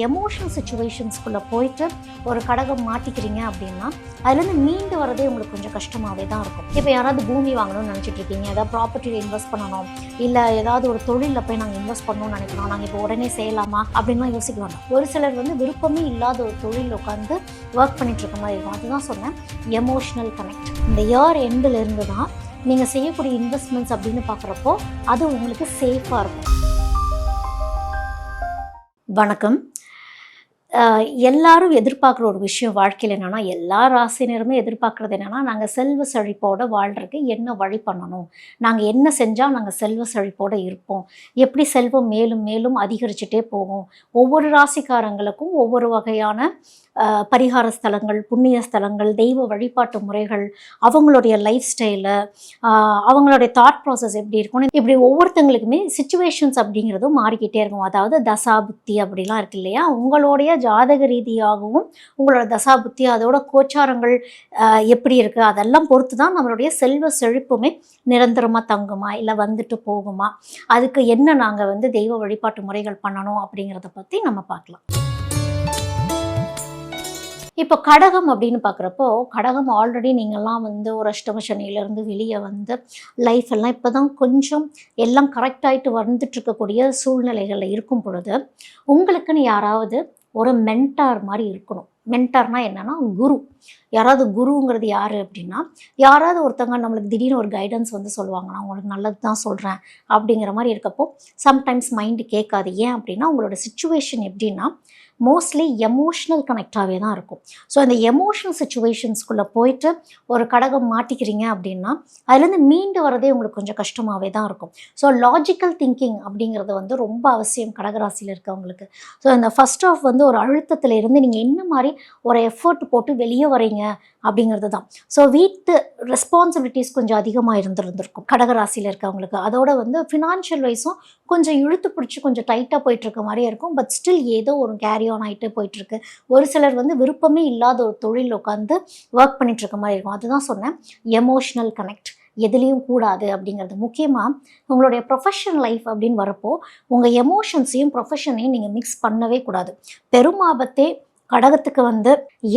Emotional சிச்சுவேஷன்ஸ்குள்ளே போயிட்டு ஒரு கடகம் மாட்டிக்கிறீங்க அப்படின்னா அதுலேருந்து மீண்டு வரதே உங்களுக்கு கொஞ்சம் கஷ்டமாகவே தான் இருக்கும். இப்போ யாராவது பூமி வாங்கணும்னு நினச்சிட்டு இருக்கீங்க, ஏதாவது ப்ராப்பர்ட்டியில் இன்வெஸ்ட் பண்ணணும், இல்லை ஏதாவது ஒரு தொழிலில் போய் நாங்கள் இன்வெஸ்ட் பண்ணணும்னு நினைக்கிறோம், நாங்கள் இப்போ உடனே செய்யலாமா அப்படின்லாம் யோசிக்கலாம். ஒரு சிலர் விருப்பமே இல்லாத ஒரு தொழில் உட்காந்து ஒர்க் பண்ணிட்டு இருக்க மாதிரி இருக்கும். அதுதான் சொன்னேன், எமோஷனல் கனெக்ட். இந்த இயர் எண்டில் இருந்து தான் நீங்கள் செய்யக்கூடிய இன்வெஸ்ட்மெண்ட்ஸ் அப்படின்னு பார்க்குறப்போ அது உங்களுக்கு சேஃபாக இருக்கும். வணக்கம். எல்லாரும் எதிர்பார்க்குற ஒரு விஷயம் வாழ்க்கையில் என்னென்னா, எல்லா ராசினருமே எதிர்பார்க்குறது என்னென்னா, நாங்கள் செல்வ செழிப்போடு வாழ்கிறதுக்கு என்ன வழி பண்ணணும், நாங்கள் என்ன செஞ்சால் நாங்கள் செல்வ செழிப்போடு இருப்போம், எப்படி செல்வம் மேலும் மேலும் அதிகரிச்சுட்டே போகும். ஒவ்வொரு ராசிக்காரங்களுக்கும் ஒவ்வொரு வகையான பரிகார ஸ்தலங்கள், புண்ணிய ஸ்தலங்கள், தெய்வ வழிபாட்டு முறைகள், அவங்களுடைய லைஃப் ஸ்டைலு, அவங்களுடைய தாட் ப்ராசஸ் எப்படி இருக்கும், இப்படி ஒவ்வொருத்தங்களுக்குமே சிச்சுவேஷன்ஸ் அப்படிங்கிறதும் மாறிக்கிட்டே இருக்கும். அதாவது தசா புத்தி அப்படிலாம் இருக்கு இல்லையா, உங்களுடைய ஜாதக ரீதியாகவும் உங்களோட தசா புத்தி அதோட கோச்சாரங்கள் எப்படி இருக்குது அதெல்லாம் பொறுத்து தான் நம்மளுடைய செல்வ செழிப்புமே நிரந்தரமாக தங்குமா இல்லை வந்துட்டு போகுமா, அதுக்கு என்ன நாங்கள் தெய்வ வழிபாட்டு முறைகள் பண்ணணும் அப்படிங்கிறத பற்றி நம்ம பார்க்கலாம். இப்போ கடகம் அப்படின்னு பார்க்குறப்போ, கடகம் ஆல்ரெடி நீங்கள்லாம் ஒரு அஷ்டம சனியிலேருந்து வெளியே லைஃப் எல்லாம் இப்போ தான் கொஞ்சம் எல்லாம் கரெக்டாகிட்டு வந்துட்டுருக்கக்கூடிய சூழ்நிலைகளில் இருக்கும் பொழுது, உங்களுக்குன்னு யாராவது ஒரு மென்டார் மாதிரி இருக்கணும். மென்டார்னால் என்னென்னா குரு. யாராவது குருங்கிறது யார் அப்படின்னா, யாராவது ஒருத்தங்க நம்மளுக்கு திடீர்னு ஒரு கைடன்ஸ் சொல்லுவாங்க, நான் உங்களுக்கு நல்லது தான் சொல்கிறேன் அப்படிங்கிற மாதிரி இருக்கப்போ சம்டைம்ஸ் மைண்டு கேட்காது. ஏன் அப்படின்னா, உங்களோட சிச்சுவேஷன் எப்படின்னா மோஸ்ட்லி எமோஷ்னல் கனெக்டாகவே தான் இருக்கும். ஸோ அந்த எமோஷ்னல் சிச்சுவேஷன்ஸ்குள்ளே போயிட்டு ஒரு கடகம் மாட்டிக்கிறீங்க அப்படின்னா அதுலேருந்து மீண்டு வரதே உங்களுக்கு கொஞ்சம் கஷ்டமாகவே தான் இருக்கும். ஸோ லாஜிக்கல் திங்கிங் அப்படிங்கிறது ரொம்ப அவசியம் கடகராசியில் இருக்கவங்களுக்கு. ஸோ இந்த ஃபர்ஸ்ட் ஆஃப் ஒரு அழுத்தத்தில் இருந்து நீங்கள் என்ன மாதிரி ஒரு எஃபர்ட் போட்டு வெளியே வரீங்க அப்படிங்கிறது தான். ஸோ வீட்டு ரெஸ்பான்சிபிலிட்டிஸ் கொஞ்சம் அதிகமாக இருந்திருக்கும் கடகராசியில் இருக்கவங்களுக்கு. அதோட ஃபினான்ஷியல் வைஸும் கொஞ்சம் இழுத்து பிடிச்சி கொஞ்சம் டைட்டாக போயிட்டுருக்க மாதிரியே இருக்கும். பட் ஸ்டில் ஏதோ ஒரு கேரி ஆன் ஆகிட்டு போயிட்டுருக்கு. ஒரு சிலர் விருப்பமே இல்லாத ஒரு தொழில் உட்காந்து ஒர்க் பண்ணிகிட்ருக்க மாதிரி இருக்கும். அதுதான் சொன்னேன், எமோஷ்னல் கனெக்ட் எதுலேயும் கூடாது அப்படிங்கிறது. முக்கியமாக உங்களுடைய ப்ரொஃபஷனல் லைஃப் அப்படின்னு வரப்போ உங்கள் எமோஷன்ஸையும் ப்ரொஃபஷனையும் நீங்கள் மிக்ஸ் பண்ணவே கூடாது. பெருமாபத்தே கடகத்துக்கு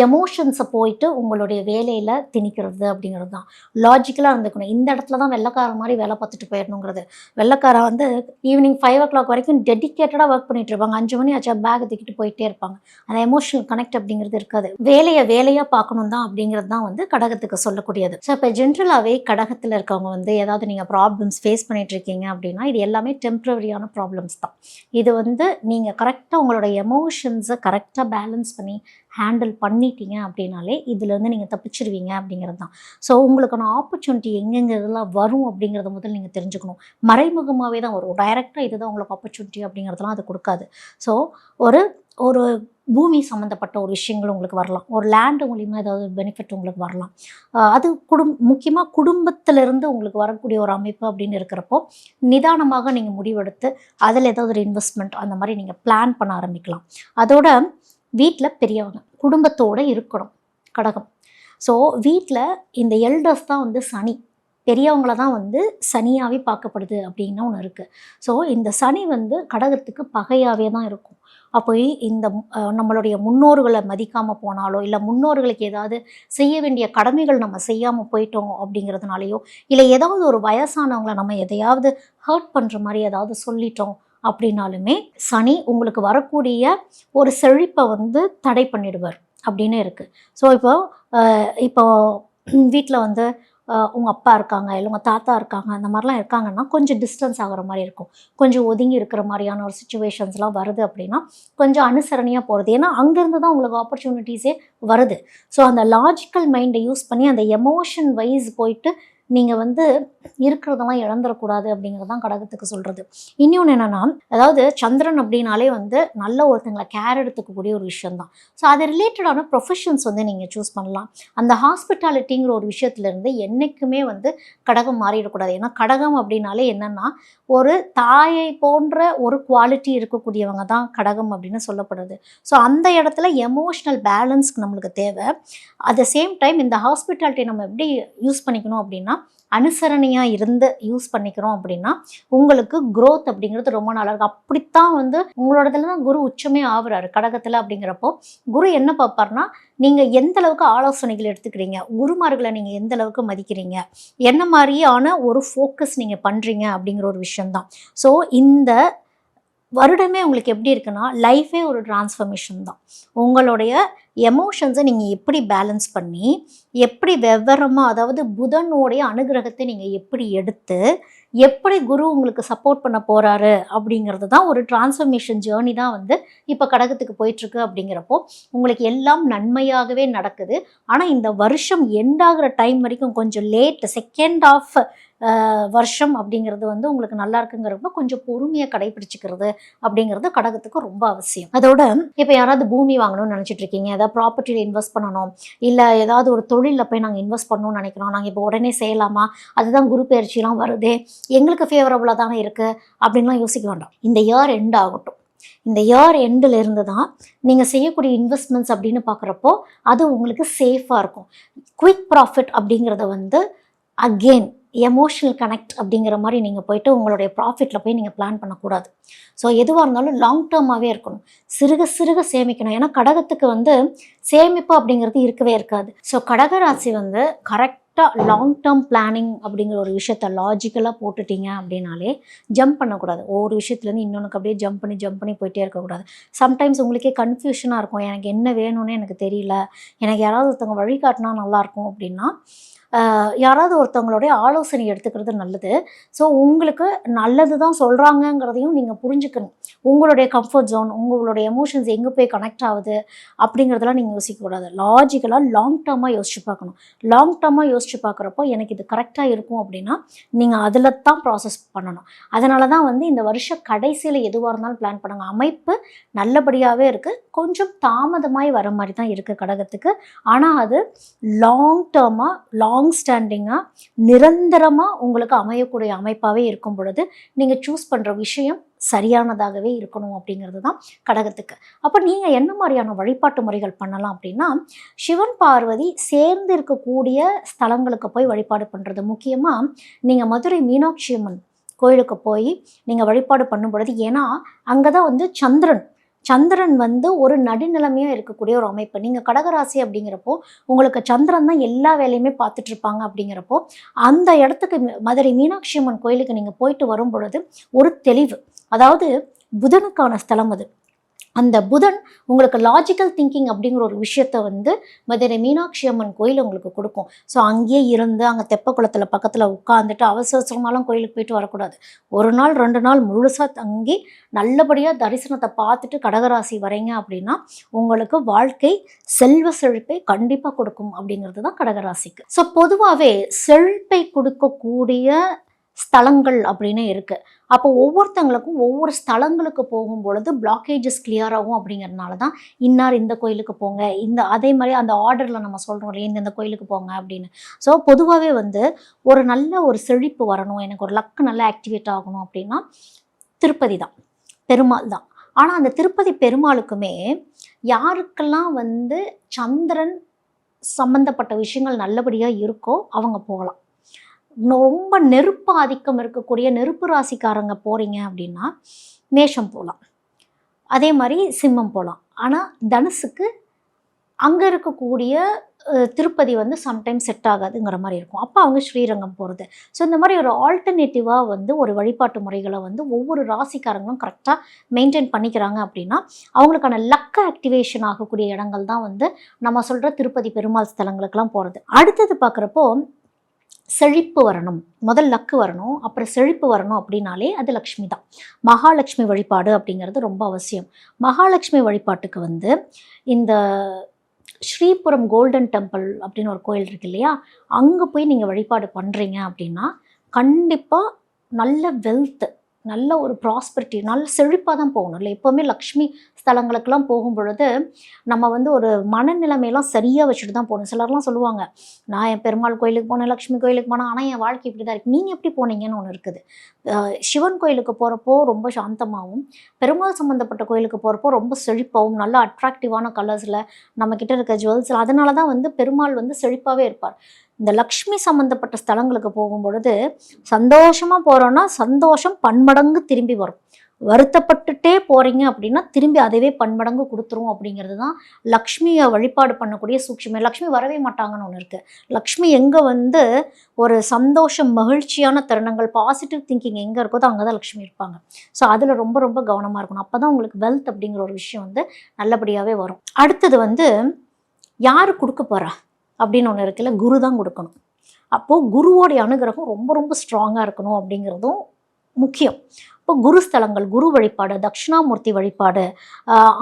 எமோஷன்ஸை போயிட்டு உங்களுடைய வேலையில் திணிக்கிறது அப்படிங்கிறது தான். லாஜிக்கலாக இருந்துக்கணும். இந்த இடத்துல தான் வெள்ளைக்கார மாதிரி வேலை பார்த்துட்டு போயிடணுங்கிறது. வெள்ளைக்கார ஈவினிங் 5 o'clock வரைக்கும் டெடிக்கேட்டடாக ஒர்க் பண்ணிட்டு இருப்பாங்க. 5 மணி ஆச்சா பேக் தூக்கிட்டு போயிட்டே இருப்பாங்க. அந்த எமோஷனல் கனெக்ட் அப்படிங்கிறது இருக்காது. வேலையாக பார்க்கணும் தான் அப்படிங்கிறது தான் கடகத்துக்கு சொல்லக்கூடியது. ஸோ இப்போ ஜென்ரலாகவே கடகத்தில் இருக்கவங்க ஏதாவது நீங்கள் ப்ராப்ளம்ஸ் ஃபேஸ் பண்ணிட்டு இருக்கீங்க அப்படின்னா இது எல்லாமே டெம்ப்ரவரியான ப்ராப்ளம்ஸ் தான். இது நீங்கள் கரெக்டாக உங்களோட எமோஷன்ஸை கரெக்டாக பேலன்ஸ் பண்ணி ஹேண்டில் பண்ணிட்டீங்க அப்படின்னாலே இதுலேருந்து நீங்கள் தப்பிச்சிருவீங்க அப்படிங்கிறது தான். ஸோ உங்களுக்கான ஆப்பர்ச்சுனிட்டி எங்கெங்கெல்லாம் வரும் அப்படிங்கிறத முதல்ல நீங்கள் தெரிஞ்சுக்கணும். மறைமுகமாகவே தான் வரும். டைரெக்டாக இதுதான் உங்களுக்கு ஆப்பர்ச்சுனிட்டி அப்படிங்கிறதுலாம் அது கொடுக்காது. ஸோ ஒரு பூமி சம்மந்தப்பட்ட ஒரு விஷயங்கள் உங்களுக்கு வரலாம், ஒரு லேண்டு மூலிமா ஏதாவது பெனிஃபிட் உங்களுக்கு வரலாம். அது முக்கியமாக குடும்பத்திலேருந்து உங்களுக்கு வரக்கூடிய ஒரு அமைப்பு அப்படின்னு இருக்கிறப்போ நிதானமாக நீங்கள் முடிவெடுத்து அதில் ஏதாவது ஒரு இன்வெஸ்ட்மெண்ட் அந்த மாதிரி நீங்கள் பிளான் பண்ண ஆரம்பிக்கலாம். அதோட வீட்டில் பெரியவங்க குடும்பத்தோடு இருக்கணும் கடகம். ஸோ வீட்டில் இந்த எல்டர்ஸ் தான் சனி, பெரியவங்கள தான் சனியாகவே பார்க்கப்படுது அப்படின்னு ஒன்று இருக்குது. ஸோ இந்த சனி கடகத்துக்கு பகையாகவே தான் இருக்கும். அப்போ இந்த நம்மளுடைய முன்னோர்களை மதிக்காமல் போனாலோ இல்லை முன்னோர்களுக்கு ஏதாவது செய்ய வேண்டிய கடமைகள் நம்ம செய்யாமல் போயிட்டோம் அப்படிங்கிறதுனாலையோ இல்லை ஏதாவது ஒரு வயசானவங்களை நம்ம எதையாவது ஹர்ட் பண்ணுற மாதிரி ஏதாவது சொல்லிட்டோம் அப்படின்னாலுமே சனி உங்களுக்கு வரக்கூடிய ஒரு செழிப்பை தடை பண்ணிடுவார் அப்படின்னு இருக்குது. ஸோ இப்போ வீட்டில் உங்கள் அப்பா இருக்காங்க இல்லை உங்கள் தாத்தா இருக்காங்க அந்த மாதிரிலாம் இருக்காங்கன்னா கொஞ்சம் டிஸ்டன்ஸ் ஆகிற மாதிரி இருக்கும். கொஞ்சம் ஒதுங்கி இருக்கிற மாதிரியான ஒரு சிச்சுவேஷன்ஸ்லாம் வருது அப்படின்னா கொஞ்சம் அனுசரணையாக போகிறது. ஏன்னா அங்கேருந்து தான் உங்களுக்கு ஆப்பர்ச்சுனிட்டிஸே வருது. ஸோ அந்த லாஜிக்கல் மைண்டை யூஸ் பண்ணி அந்த எமோஷன் வைஸ் போயிட்டு நீங்கள் இருக்கிறதெல்லாம் இழந்துடக்கூடாது அப்படிங்கிறது தான் கடகத்துக்கு சொல்கிறது. இன்னொன்று என்னென்னா, அதாவது சந்திரன் அப்படின்னாலே நல்ல ஒருத்தங்களை கேர் எடுத்துக்கக்கூடிய ஒரு விஷயந்தான். ஸோ அது ரிலேட்டடான ப்ரொஃபஷன்ஸ் நீங்கள் சூஸ் பண்ணலாம். அந்த ஹாஸ்பிட்டாலிட்டிங்கிற ஒரு விஷயத்துலேருந்து என்றைக்குமே கடகம் மாறிடக்கூடாது. ஏன்னா கடகம் அப்படின்னாலே என்னென்னா ஒரு தாயை போன்ற ஒரு குவாலிட்டி இருக்கக்கூடியவங்க தான் கடகம் அப்படின்னு சொல்லப்படுது. ஸோ அந்த இடத்துல எமோஷ்னல் பேலன்ஸ்க்கு நம்மளுக்கு தேவை. அட் த சேம் டைம் இந்த ஹாஸ்பிட்டாலிட்டி நம்ம எப்படி யூஸ் பண்ணிக்கணும் அப்படின்னா அனுசரணையாக இருந்து யூஸ் பண்ணிக்கிறோம் அப்படின்னா உங்களுக்கு growth அப்படிங்கிறது ரொம்ப நல்லா இருக்கும். அப்படித்தான் வந்து உங்களோடதுல தான் குரு உச்சமே ஆகுறாரு கடகத்தில். அப்படிங்கிறப்போ குரு என்ன பார்ப்பார்னா, நீங்கள் எந்த அளவுக்கு ஆலோசனைகள் எடுத்துக்கிறீங்க, குருமார்களை நீங்கள் எந்த அளவுக்கு மதிக்கிறீங்க, என்ன மாதிரியான ஒரு ஃபோக்கஸ் நீங்கள் பண்ணுறீங்க அப்படிங்கிற ஒரு விஷயம்தான். ஸோ இந்த வருடமே உங்களுக்கு எப்படி இருக்குன்னா, லைஃபே ஒரு டிரான்ஸ்ஃபர்மேஷன் தான். உங்களுடைய எமோஷன்ஸை நீங்கள் எப்படி பேலன்ஸ் பண்ணி, எப்படி விவரமாக, அதாவது புதனுடைய அனுகிரகத்தை நீங்கள் எப்படி எடுத்து, எப்படி குரு உங்களுக்கு சப்போர்ட் பண்ண போகிறாரு அப்படிங்கிறது தான் ஒரு டிரான்ஸ்ஃபர்மேஷன் ஜேர்னி தான் வந்து இப்போ கடகத்துக்கு போயிட்டுருக்கு. அப்படிங்கிறப்போ உங்களுக்கு எல்லாம் நன்மையாகவே நடக்குது. ஆனால் இந்த வருஷம் எண்டாகிற டைம் வரைக்கும் கொஞ்சம் லேட், செகண்ட் ஆஃப் வருஷம் அப்படிங்கிறது வந்து உங்களுக்கு நல்லா இருக்குங்கிறப்ப கொஞ்சம் பொறுமையை கடைபிடிச்சிக்கிறது அப்படிங்கிறது கடகத்துக்கு ரொம்ப அவசியம். அதோட இப்போ யாராவது பூமி வாங்கணும்னு நினச்சிட்டு இருக்கீங்க, ஏதாவது ப்ராப்பர்ட்டியில் இன்வெஸ்ட் பண்ணணும், இல்லை ஏதாவது ஒரு தொழிலில் போய் நாங்கள் இன்வெஸ்ட் பண்ணணும்னு நினைக்கிறோம், நாங்கள் இப்போ உடனே செய்யலாமா, அதுதான் குரு பயிற்சிலாம் வருதே, எங்களுக்கு ஃபேவரபுளாக தானே இருக்குது அப்படின்லாம் யோசிக்க வேண்டாம். இந்த இயர் எண்ட் ஆகட்டும். இந்த இயர் எண்டில் இருந்து தான் நீங்கள் செய்யக்கூடிய இன்வெஸ்ட்மெண்ட்ஸ் அப்படின்னு பார்க்குறப்போ அது உங்களுக்கு சேஃபாக இருக்கும். குயிக் ப்ராஃபிட் அப்படிங்கிறத வந்து அகெயின் எமோஷனல் கனெக்ட் அப்படிங்கிற மாதிரி நீங்கள் போயிட்டு உங்களுடைய ப்ராஃபிட்டில் போய் நீங்கள் பிளான் பண்ணக்கூடாது. ஸோ எதுவாக இருந்தாலும் லாங் டேர்மாகவே இருக்கணும், சிறுக சிறுக சேமிக்கணும். ஏன்னா கடகத்துக்கு வந்து சேமிப்பு அப்படிங்கிறது இருக்கவே இருக்காது. ஸோ கடகராசி வந்து கரெக்டாக லாங் டேர்ம் பிளானிங் அப்படிங்கிற ஒரு விஷயத்த லாஜிக்கலாக போட்டுட்டீங்க அப்படின்னாலே ஜம்ப் பண்ணக்கூடாது. ஒவ்வொரு விஷயத்துலேருந்து இன்னொன்றுக்கு அப்படியே ஜம்ப் பண்ணி போயிட்டே இருக்கக்கூடாது. சம்டைம்ஸ் உங்களுக்கே கன்ஃபியூஷனாக இருக்கும், எனக்கு என்ன வேணும்னு எனக்கு தெரியல, எனக்கு யாராவது ஒருத்தவங்க வழிகாட்டினா நல்லாயிருக்கும் அப்படின்னா யாராவது ஒருத்தவங்களுடைய ஆலோசனை எடுத்துக்கிறது நல்லது. ஸோ உங்களுக்கு நல்லது தான் சொல்கிறாங்கங்கிறதையும் நீங்கள் புரிஞ்சுக்கணும். உங்களுடைய கம்ஃபர்ட் ஜோன், உங்களுடைய எமோஷன்ஸ் எங்கே போய் கனெக்ட் ஆகுது அப்படிங்கிறதெல்லாம் நீங்கள் யோசிக்கக்கூடாது. லாஜிக்கலாக லாங் டேர்மாக யோசிச்சு பார்க்கணும். லாங் டேர்மாக யோசிச்சு பார்க்குறப்போ எனக்கு இது கரெக்டாக இருக்கும் அப்படின்னா நீங்கள் அதில் தான் ப்ராசஸ் பண்ணணும். அதனால தான் வந்து இந்த வருஷ கடைசியில் எதுவாக இருந்தாலும் பிளான் பண்ணுங்கள். அமைப்பு நல்லபடியாகவே இருக்குது, கொஞ்சம் தாமதமாய் வர மாதிரி தான் இருக்குது கடகத்துக்கு. ஆனால் அது லாங் டேர்மாக, லாங் ஸ்டாண்டிங்காக, நிரந்தரமாக உங்களுக்கு அமையக்கூடிய அமைப்பாகவே இருக்கும் பொழுது நீங்கள் சூஸ் பண்ணுற விஷயம் சரியானதாகவே இருக்கணும் அப்படிங்கிறது தான் கடகத்துக்கு. அப்போ நீங்கள் என்ன மாதிரியான வழிபாட்டு முறைகள் பண்ணலாம் அப்படின்னா, சிவன் பார்வதி சேர்ந்து இருக்கக்கூடிய ஸ்தலங்களுக்கு போய் வழிபாடு பண்ணுறது. முக்கியமாக நீங்கள் மதுரை மீனாட்சி அம்மன் கோயிலுக்கு போய் நீங்கள் வழிபாடு பண்ணும் பொழுது, ஏன்னா அங்கே தான் வந்து சந்திரன் வந்து ஒரு நடுநிலைமையாக இருக்கக்கூடிய ஒரு அமைப்பு. நீங்கள் கடகராசி அப்படிங்கிறப்போ உங்களுக்கு சந்திரன் தான் எல்லா வேலையுமே பார்த்துட்ருப்பாங்க. அப்படிங்கிறப்போ அந்த இடத்துக்கு மதுரை மீனாட்சி அம்மன் கோயிலுக்கு நீங்கள் போயிட்டு வரும் பொழுது ஒரு தெளிவு, அதாவது புதனுக்கான ஸ்தலம் அது. அந்த புதன் உங்களுக்கு லாஜிக்கல் திங்கிங் அப்படிங்கிற ஒரு விஷயத்த வந்து மதுரை மீனாட்சி அம்மன் கோயில் உங்களுக்கு கொடுக்கும். ஸோ அங்கேயே இருந்து அங்கே தெப்பக்குளத்தில் பக்கத்தில் உட்காந்துட்டு அவசரமாலாம் கோயிலுக்கு போயிட்டு வரக்கூடாது. ஒரு நாள் 2 நாள் முழுசாக தங்கி நல்லபடியாக தரிசனத்தை பார்த்துட்டு கடகராசி வரீங்க அப்படின்னா உங்களுக்கு வாழ்க்கை செல்வ செழிப்பை கண்டிப்பாக கொடுக்கும் அப்படிங்கிறது தான் கடகராசிக்கு. ஸோ பொதுவாகவே செழிப்பை கொடுக்கக்கூடிய ஸ்தலங்கள் அப்படின்னு இருக்குது. அப்போ ஒவ்வொருத்தங்களுக்கும் ஒவ்வொரு ஸ்தலங்களுக்கு போகும் பொழுது பிளாக்கேஜஸ் கிளியர் ஆகும். அப்படிங்கிறதுனால தான் இன்னார் இந்த கோயிலுக்கு போங்க, அதே மாதிரி அந்த ஆர்டரில் நம்ம சொல்கிறோம் இல்லையா, இந்த கோயிலுக்கு போங்க அப்படின்னு. ஸோ பொதுவாகவே வந்து ஒரு நல்ல ஒரு செழிப்பு வரணும், எனக்கு ஒரு லக்கு நல்லா ஆக்டிவேட் ஆகணும் அப்படின்னா திருப்பதி தான், பெருமாள் தான். ஆனால் அந்த திருப்பதி பெருமாளுக்குமே யாருக்கெல்லாம் வந்து சந்திரன் சம்மந்தப்பட்ட விஷயங்கள் நல்லபடியாக இருக்கோ அவங்க போகலாம். ரொம்ப நெருப்பு ஆதிக்கம் இருக்கக்கூடிய நெருப்பு ராசிக்காரங்க போகிறீங்க அப்படின்னா மேஷம் போகலாம், அதே மாதிரி சிம்மம் போகலாம். ஆனால் தனுசுக்கு அங்கே இருக்கக்கூடிய திருப்பதி வந்து சம்டைம்ஸ் செட் ஆகாதுங்கிற மாதிரி இருக்கும். அப்போ அவங்க ஸ்ரீரங்கம் போகிறது. ஸோ இந்த மாதிரி ஒரு ஆல்டர்னேட்டிவாக வந்து ஒரு வழிபாட்டு முறைகளை வந்து ஒவ்வொரு ராசிக்காரங்களும் கரெக்டாக மெயின்டைன் பண்ணிக்கிறாங்க அப்படின்னா அவங்களுக்கான லக்க ஆக்டிவேஷன் ஆகக்கூடிய இடங்கள் தான் வந்து நம்ம சொல்கிற திருப்பதி பெருமாள் ஸ்தலங்களுக்கெல்லாம் போகிறது. அடுத்தது பார்க்குறப்போ செழிப்பு வரணும், முதல் லக்கு வரணும், அப்புறம் செழிப்பு வரணும் அப்படின்னாலே அது லக்ஷ்மி தான். மகாலட்சுமி வழிபாடு அப்படிங்கிறது ரொம்ப அவசியம். மகாலட்சுமி வழிபாட்டுக்கு வந்து இந்த ஸ்ரீபுரம் கோல்டன் டெம்பிள் அப்படின்னு ஒரு கோயில் இருக்கு இல்லையா, அங்கே போய் நீங்கள் வழிபாடு பண்ணுறீங்க அப்படின்னா கண்டிப்பாக நல்ல வெல்த், நல்ல ஒரு ப்ராஸ்பரிட்டி, நல்ல செழிப்பாக தான் போகணும் இல்லை. எப்போவுமே லக்ஷ்மி ஸ்தலங்களுக்கெல்லாம் போகும் பொழுது நம்ம வந்து ஒரு மனநிலைமையெல்லாம் சரியாக வச்சுட்டு தான் போகணும். சிலர்லாம் சொல்லுவாங்க, நான் என் பெருமாள் கோயிலுக்கு போனேன், லக்ஷ்மி கோயிலுக்கு போனேன், ஆனால் என் வாழ்க்கை இப்படி தான் இருக்குது. நீங்கள் எப்படி போனீங்கன்னு ஒன்று இருக்குது. சிவன் கோயிலுக்கு போகிறப்போ ரொம்ப சாந்தமாகவும், பெருமாள் சம்மந்தப்பட்ட கோயிலுக்கு போகிறப்போ ரொம்ப செழிப்பாகவும், நல்ல அட்ராக்டிவான கலர்ஸில் நம்மக்கிட்ட இருக்க ஜுவல்ஸ், அதனால தான் வந்து பெருமாள் வந்து செழிப்பாகவே இருப்பார். இந்த லக்ஷ்மி சம்மந்தப்பட்ட ஸ்தலங்களுக்கு போகும்பொழுது சந்தோஷமாக போகிறோன்னா சந்தோஷம் பன்மடங்கு திரும்பி வரும். வருத்தப்பட்டுட்டே போகிறீங்க அப்படின்னா திரும்பி அதவே பன்மடங்கு கொடுத்துரும் அப்படிங்கிறது தான் லக்ஷ்மியை வழிபாடு பண்ணக்கூடிய சூட்சுமம். லக்ஷ்மி வரவே மாட்டாங்கன்னு ஒன்று இருக்குது. லக்ஷ்மி எங்கே வந்து ஒரு சந்தோஷம் மகிழ்ச்சியான தருணங்கள் பாசிட்டிவ் திங்கிங் எங்கே இருக்கோ அங்கே தான் லக்ஷ்மி இருப்பாங்க. ஸோ அதில் ரொம்ப ரொம்ப கவனமாக இருக்கணும். அப்போ தான் உங்களுக்கு வெல்த் அப்படிங்கிற ஒரு விஷயம் வந்து நல்லபடியாகவே வரும். அடுத்தது வந்து யார் கொடுக்க போகிறா அப்படின்னு ஒன்று இருக்குல்ல, குரு தான் கொடுக்கணும். அப்போது குருவோடைய அனுகிரகம் ரொம்ப ரொம்ப ஸ்ட்ராங்காக இருக்கணும் அப்படிங்கிறதும் முக்கியம். இப்போ குருஸ்தலங்கள், குரு வழிபாடு, தட்சிணாமூர்த்தி வழிபாடு,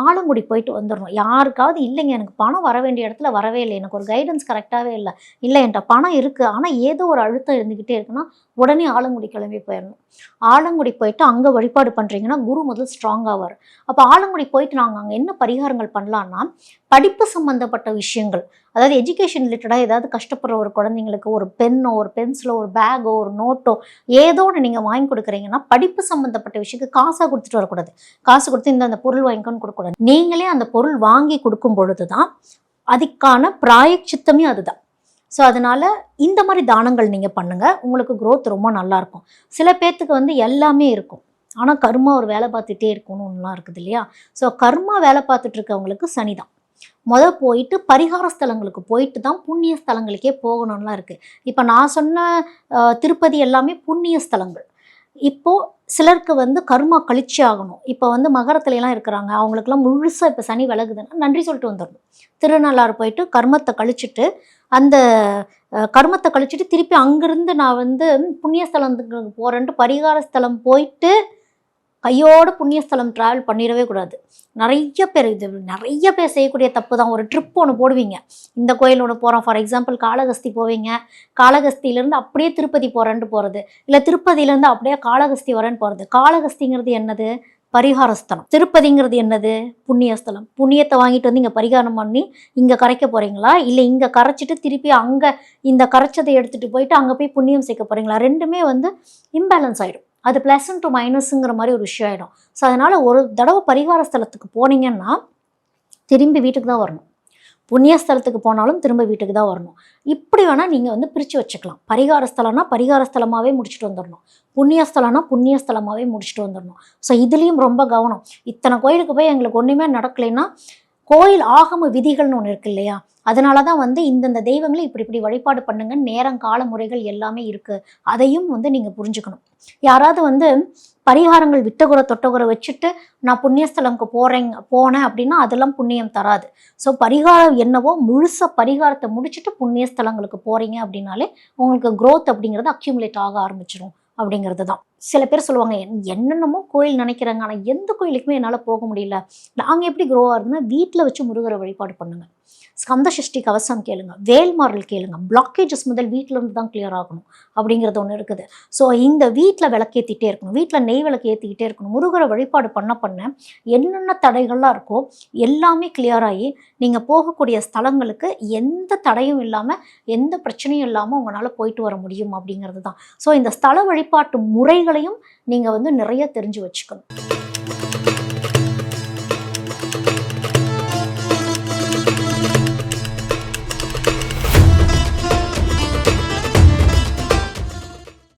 ஆலங்குடி போயிட்டு வந்துடணும். யாருக்காவது இல்லைங்க எனக்கு பணம் வர வேண்டிய இடத்துல வரவே இல்லை, எனக்கு ஒரு கைடன்ஸ் கரெக்டாகவே இல்லை என்கிட்ட பணம் இருக்குது ஆனால் ஏதோ ஒரு அழுத்தம் இருந்துக்கிட்டே இருக்குன்னா உடனே ஆலங்குடி கிளம்பி போயிடணும். ஆலங்குடி போயிட்டு அங்கே வழிபாடு பண்ணுறீங்கன்னா குரு முதல் ஸ்ட்ராங்காக வரும். அப்போ ஆலங்குடி போயிட்டு நாங்கள் அங்கே என்ன பரிகாரங்கள் பண்ணலான்னா, படிப்பு சம்மந்தப்பட்ட விஷயங்கள், அதாவது எஜுகேஷன் ரிலேட்டடாக ஏதாவது கஷ்டப்படுற ஒரு குழந்தைங்களுக்கு ஒரு பென்னோ ஒரு பென்சிலோ ஒரு பேக்கோ ஒரு நோட்டோ ஏதோ ஒன்று நீங்கள் வாங்கி கொடுக்குறீங்கன்னா படிப்பு சம்மந்தப்பட்ட விஷயத்துக்கு காசாக கொடுத்துட்டு வரக்கூடாது. காசு கொடுத்து இந்த பொருள் வாங்கிக்கோன்னு கொடுக்கக்கூடாது. நீங்களே அந்த பொருள் வாங்கி கொடுக்கும் பொழுது தான் அதுக்கான பிராயச்சித்தமே அதுதான். ஸோ அதனால் இந்த மாதிரி தானங்கள் நீங்கள் பண்ணுங்கள், உங்களுக்கு growth ரொம்ப நல்லாயிருக்கும். சில பேர்த்துக்கு வந்து எல்லாமே இருக்கும் ஆனால் கர்மா ஒரு வேலை பார்த்துட்டே இருக்கணும்னு ஒன்றுலாம் இருக்குது இல்லையா. ஸோ கர்மா வேலை பார்த்துட்டு இருக்கவங்களுக்கு சனி தான். போயிட்டு பரிகார ஸ்தலங்களுக்கு போயிட்டு தான் புண்ணிய ஸ்தலங்களுக்கே போகணும்லாம் இருக்குது. இப்போ நான் சொன்ன திருப்பதி எல்லாமே புண்ணிய ஸ்தலங்கள். இப்போது சிலருக்கு வந்து கர்மா கழிச்சு ஆகணும். இப்போ வந்து மகரத்துலலாம் இருக்கிறாங்க, அவங்களுக்குலாம் முழுசாக இப்போ சனி விலகுதுன்னா நன்றி சொல்லிட்டு வந்துடணும். திருநள்ளாறு போயிட்டு கர்மத்தை கழிச்சிட்டு அந்த கர்மத்தை கழிச்சிட்டு திருப்பி அங்கேருந்து நான் வந்து புண்ணியஸ்தலத்துக்கு போகிறேன்ட்டு பரிகார ஸ்தலம் போயிட்டு கையோடு புண்ணியஸ்தலம் ட்ராவல் பண்ணிடவே கூடாது. நிறைய பேர் செய்யக்கூடிய தப்பு தான். ஒரு ட்ரிப் ஒன்று போடுவீங்க, இந்த கோயில் ஒன்று போகிறோம், ஃபார் எக்ஸாம்பிள் காளகஸ்தி போவீங்க, காளகஸ்தியிலேருந்து அப்படியே திருப்பதி போகிறேன்ட்டு போகிறது, இல்லை திருப்பதியிலேருந்து அப்படியே காளகஸ்தி வரேன்னு போகிறது. காளகஸ்திங்கிறது என்னது? பரிகாரஸ்தலம். திருப்பதிங்கிறது என்னது? புண்ணியஸ்தலம். புண்ணியத்தை வாங்கிட்டு வந்து இங்கே பரிகாரம் பண்ணி இங்கே கரைக்க போகிறீங்களா, இல்லை இங்கே கரைச்சிட்டு திருப்பி அங்கே இந்த கரைச்சதை எடுத்துகிட்டு போயிட்டு அங்கே போய் புண்ணியம் சேர்க்க போகிறீங்களா? ரெண்டுமே வந்து இம்பேலன்ஸ் ஆகிடும். அது ப்ளஸ் டு மைனஸுங்கிற மாதிரி ஒரு விஷயம் ஆகிடும். ஸோ அதனால் ஒரு தடவை பரிகார ஸ்தலத்துக்கு போனீங்கன்னா திரும்பி வீட்டுக்கு தான் வரணும். புண்ணியஸ்தலத்துக்கு போனாலும் திரும்ப வீட்டுக்கு தான் வரணும். இப்படி வேணால் நீங்கள் வந்து பிரித்து வச்சுக்கலாம். பரிகார ஸ்தலம்னா பரிகார ஸ்தலமாகவே முடிச்சுட்டு வந்துடணும், புண்ணியஸ்தலம்னா புண்ணியஸ்தலமாகவே முடிச்சுட்டு வந்துடணும். ஸோ இதுலேயும் ரொம்ப கவனம். இத்தனை கோயிலுக்கு போய் எங்களுக்கு ஒன்றுமே நடக்கலைன்னா கோயில் ஆகம விதிகள்னு ஒன்று இருக்கு இல்லையா, அதனால தான் வந்து இந்தந்த தெய்வங்களை இப்படி வழிபாடு பண்ணுங்க, நேரம் கால முறைகள் எல்லாமே இருக்குது. அதையும் வந்து நீங்கள் புரிஞ்சுக்கணும். யாராவது வந்து பரிகாரங்கள் விட்டகுறை தொட்டகுறை வச்சுட்டு நான் புண்ணியஸ்தலம்க்கு போனேன் அப்படின்னா அதெல்லாம் புண்ணியம் தராது. ஸோ பரிகாரம் என்னவோ முழுசாக பரிகாரத்தை முடிச்சுட்டு புண்ணியஸ்தலங்களுக்கு போகிறீங்க அப்படின்னாலே உங்களுக்கு growth அப்படிங்கிறது அக்யூமுலேட் ஆக ஆரம்பிச்சிடும் அப்படிங்கிறது தான். சில பேர் சொல்லுவாங்க என்னென்னமோ கோயில் நினைக்கிறாங்க ஆனால் எந்த கோயிலுக்குமே என்னால் போக முடியல. நாங்கள் எப்படி க்ரோ ஆகுதுன்னா வீட்டில் வச்சு முருகரை வழிபாடு பண்ணுங்கள், ஸ்கந்த சஷ்டி கவசம் கேளுங்க, வேல்மாறல் கேளுங்க. பிளாக்கேஜஸ் முதல் வீட்டில் இருந்து தான் கிளியர் ஆகணும் அப்படிங்கிறது ஒன்று இருக்குது. ஸோ இந்த வீட்டில் விளக்கேற்றிட்டே இருக்கணும், வீட்டில் நெய் விளக்கு ஏற்றிக்கிட்டே இருக்கணும். முருகரை வழிபாடு பண்ண என்னென்ன தடைகள்லாம் இருக்கோ எல்லாமே கிளியர் ஆகி நீங்கள் போகக்கூடிய ஸ்தலங்களுக்கு எந்த தடையும் இல்லாமல் எந்த பிரச்சனையும் இல்லாமல் உங்களால் போயிட்டு வர முடியும் அப்படிங்கிறது தான். ஸோ இந்த ஸ்தல வழிபாட்டு முறைகளையும் நீங்கள் வந்து நிறைய தெரிஞ்சு வச்சுக்கணும்.